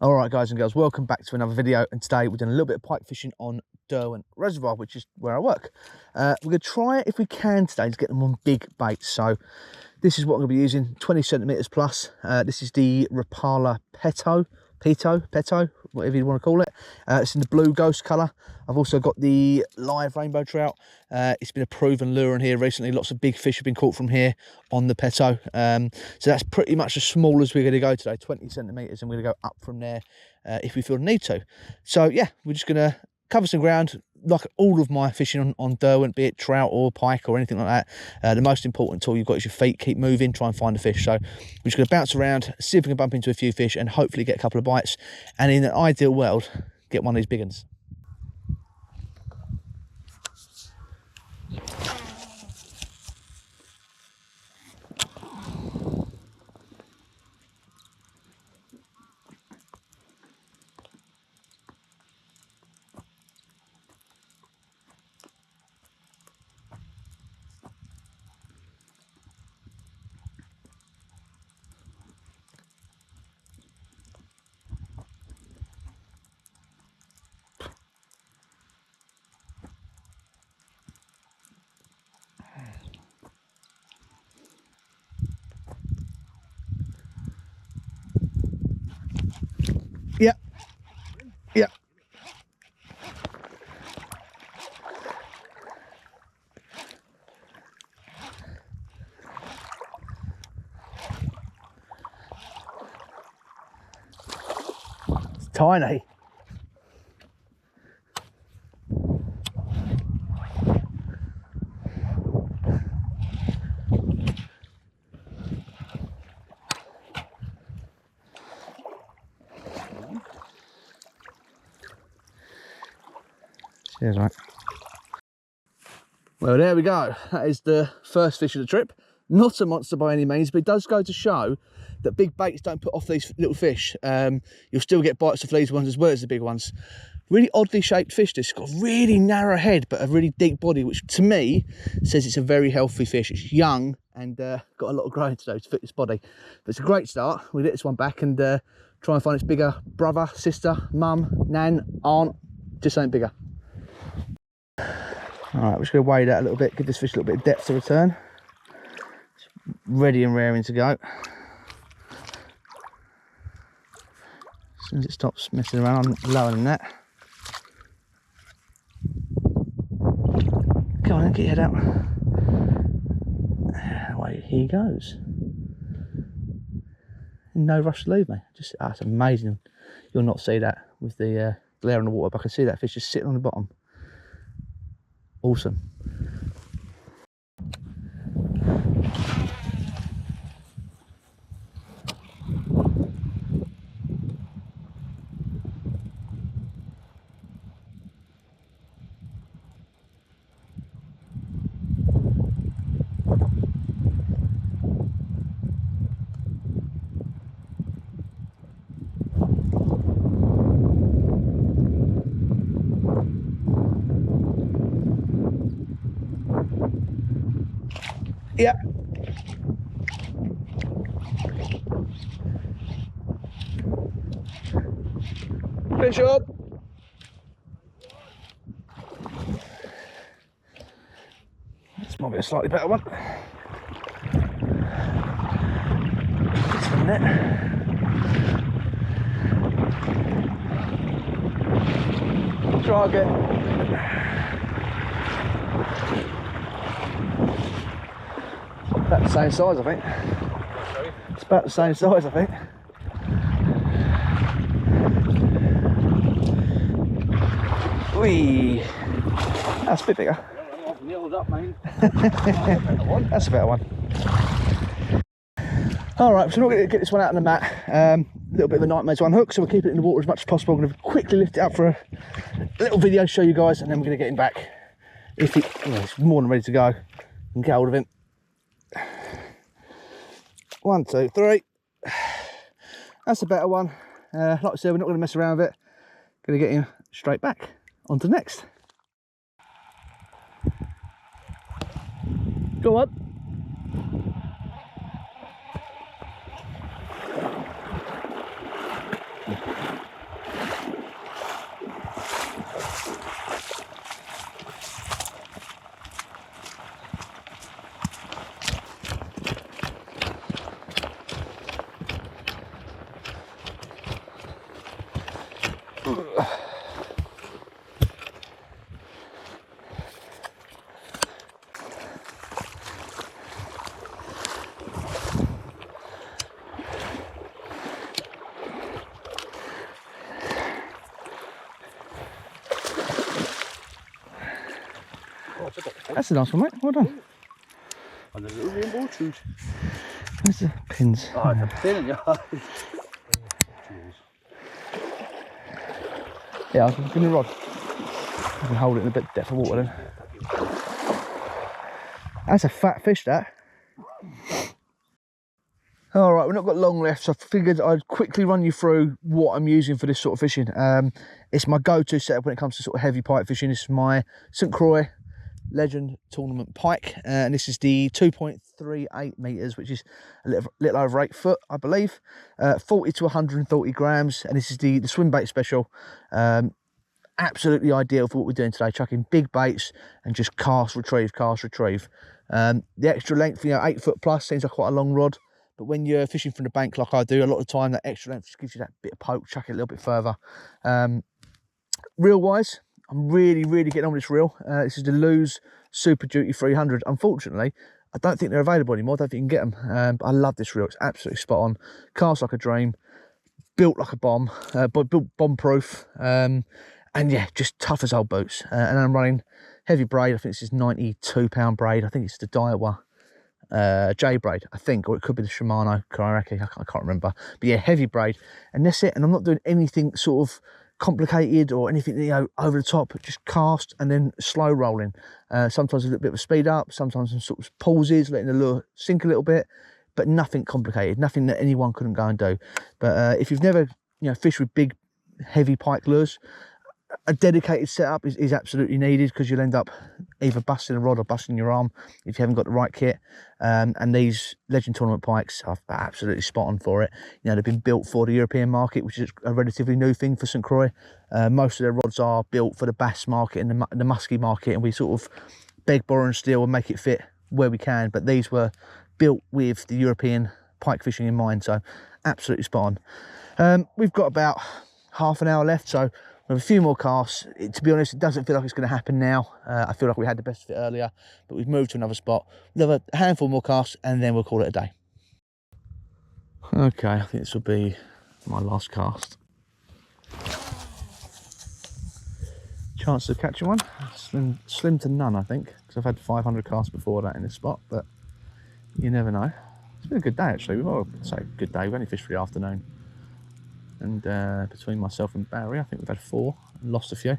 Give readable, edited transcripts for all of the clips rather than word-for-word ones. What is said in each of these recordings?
Alright guys and girls, welcome back to another video, and today we're doing a little bit of pike fishing on Derwent Reservoir, which is where I work. We're going to try it if we can today to get them on big baits. So this is what I'm going to be using, 20 centimetres plus. This is the Rapala Peto, whatever you want to call it. It's in the blue ghost colour. I've also got the live rainbow trout. It's been a proven lure in here recently. Lots of big fish have been caught from here on the Peto. So that's pretty much as small as we're going to go today, 20 centimetres, and we're going to go up from there if we feel the need to. So yeah, we're just going to cover some ground, like all of my fishing on Derwent, be it trout or pike or anything like that. The most important tool you've got is your feet. Keep moving, try and find the fish. So we're just going to bounce around, see if we can bump into a few fish and hopefully get a couple of bites, and in an ideal world get one of these big ones. Yep. Yep. It's tiny. Cheers, mate. Well, there we go. That is the first fish of the trip. Not a monster by any means, but it does go to show that big baits don't put off these little fish. You'll still get bites of these ones as well as the big ones. Really oddly shaped fish. This got a really narrow head, but a really deep body, which to me says it's a very healthy fish. It's young and got a lot of growing to do to fit this body. But it's a great start. We'll get this one back and try and find its bigger brother, sister, mum, nan, aunt, just something bigger. Alright, we're just going to weigh that a little bit, give this fish a little bit of depth to return. It's ready and raring to go. As soon as it stops messing around, I'm lowering that. Come on, get your head out. Away he goes. No rush to leave me. Just, it's amazing. You'll not see that with the glare on the water, but I can see that fish just sitting on the bottom. Awesome. Yeah. Fish up. This might be a slightly better one. This one net. Try again. About the same size, I think. Sorry? It's about the same size, I think. Whee! That's a bit bigger. Up, that's a better one. Alright, so we're not going to get this one out on the mat. A little bit of a nightmare to unhook, so we'll keep it in the water as much as possible. I'm going to quickly lift it up for a little video, show you guys, and then we're going to get him back. If it's more than ready to go, and get hold of him. 1, 2, 3. That's a better one. Like I said, we're not going to mess around with it. Going to get him straight back on to the next. Go on. That's a nice one, mate. Well done. And a little rainbow tooth. Where's the pins? Oh, it's a pin in your eye. Yeah, I'll give me a rod. I can hold it in a bit of depth of water then. That's a fat fish, that. Alright, we've not got long left, so I figured I'd quickly run you through what I'm using for this sort of fishing. It's my go-to setup when it comes to sort of heavy pike fishing. This is my St. Croix Legend Tournament Pike, and this is the 2.38 metres, which is a little over 8 foot, I believe. 40 to 130 grams, and this is the swim bait special. Absolutely ideal for what we're doing today, chucking big baits and just cast, retrieve, cast, retrieve. The extra length, 8 foot plus, seems like quite a long rod. But when you're fishing from the bank like I do, a lot of the time that extra length just gives you that bit of poke, chuck it a little bit further. Reel wise, I'm really getting on with this reel. This is the Lose Super Duty 300. Unfortunately, I don't think they're available anymore. I don't think you can get them. But I love this reel. It's absolutely spot on. Cast like a dream. Built like a bomb. Built bomb proof. And yeah, just tough as old boots. And I'm running heavy braid. I think this is £92 braid. I think it's the Daiwa J braid, I think, or it could be the Shimano Kairaki, I can't remember. But yeah, heavy braid, and that's it. And I'm not doing anything sort of complicated or anything, over the top. Just cast and then slow rolling. Sometimes a little bit of a speed up, sometimes some sort of pauses, letting the lure sink a little bit, but nothing complicated, nothing that anyone couldn't go and do. But if you've never fished with big heavy pike lures, a dedicated setup is absolutely needed, because you'll end up either busting a rod or busting your arm if you haven't got the right kit. And these Legend Tournament pikes are absolutely spot on for it. They've been built for the European market, which is a relatively new thing for St. Croix. Most of their rods are built for the bass market and the musky market, and we sort of beg, borrow and steal and make it fit where we can. But these were built with the European pike fishing in mind, so absolutely spot on. We've got about half an hour left, so we have a few more casts. To be honest, it doesn't feel like it's going to happen now. I feel like we had the best of it earlier, but we've moved to another spot. We'll have a handful more casts and then we'll call it a day. Okay, I think this will be my last cast. Chance of catching one? Slim to none, I think, because I've had 500 casts before that in this spot, but you never know. It's been a good day, actually. Well, I'd say good day. We've only fished for the afternoon. And between myself and Barry, I think we've had 4 and lost a few.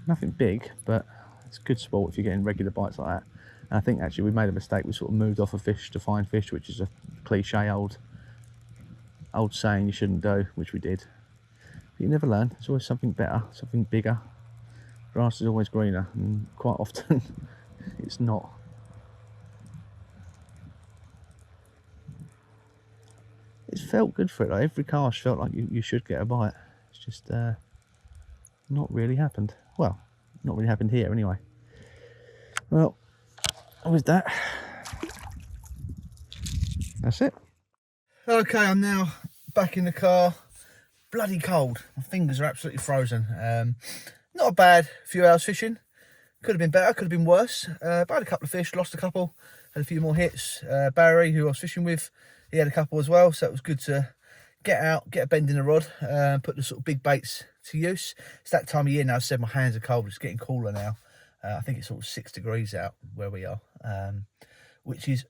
Nothing big, but it's good sport if you're getting regular bites like that. And I think actually we made a mistake. We sort of moved off a fish to find fish, which is a cliche old saying you shouldn't do, which we did. But you never learn. There's always something better, something bigger. Grass is always greener, and quite often it's not. It's felt good for it. Like, every cast felt like you should get a bite. It's just not really happened. Well, not really happened here anyway. Well, with that, that's it. Okay, I'm now back in the car. Bloody cold. My fingers are absolutely frozen. Not a bad few hours fishing. Could have been better, could have been worse. But I had a couple of fish, lost a couple, had a few more hits. Barry, who I was fishing with, he had a couple as well, so it was good to get out, get a bend in the rod, put the sort of big baits to use. It's that time of year now. I said my hands are cold. It's getting cooler now. I think it's sort of 6 degrees out where we are, which is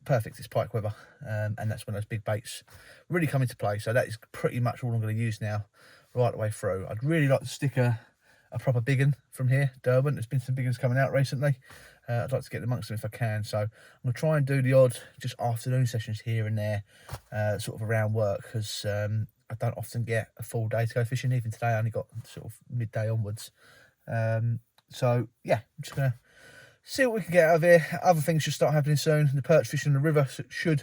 perfect. It's pike weather, and that's when those big baits really come into play. So that is pretty much all I'm going to use now, right the way through. I'd really like to stick a proper big one from here, Derwent. There's been some big ones coming out recently. I'd like to get amongst them if I can, so I'm going to try and do the odd just afternoon sessions here and there, sort of around work, because I don't often get a full day to go fishing. Even today I only got sort of midday onwards. So yeah, I'm just going to see what we can get out of here. Other things should start happening soon. The perch fishing in the river should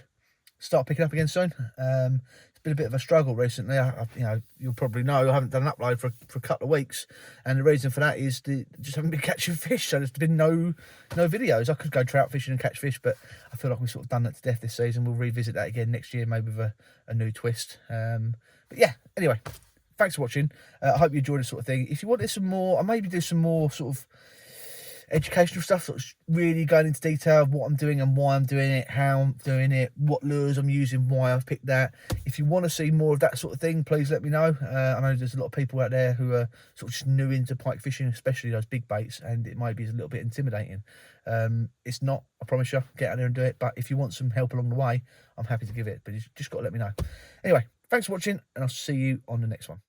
start picking up again soon. It's been a bit of a struggle recently. You know, you'll probably know I haven't done an upload for a couple of weeks, and the reason for that is just haven't been catching fish. So there's been no videos. I could go trout fishing and catch fish, but I feel like we've sort of done that to death this season. We'll revisit that again next year, maybe with a new twist. But yeah, anyway, thanks for watching. I hope you enjoyed this sort of thing. If you wanted some more, I'll maybe do some more sort of educational stuff, sort of really going into detail of what I'm doing and why I'm doing it, how I'm doing it, what lures I'm using, why I've picked that. If you want to see more of that sort of thing, please let me know. I know there's a lot of people out there who are sort of just new into pike fishing, especially those big baits, and it might be a little bit intimidating. It's not, I promise you. Get out there and do it. But if you want some help along the way, I'm happy to give it, but you just got to let me know. Anyway, thanks for watching, and I'll see you on the next one.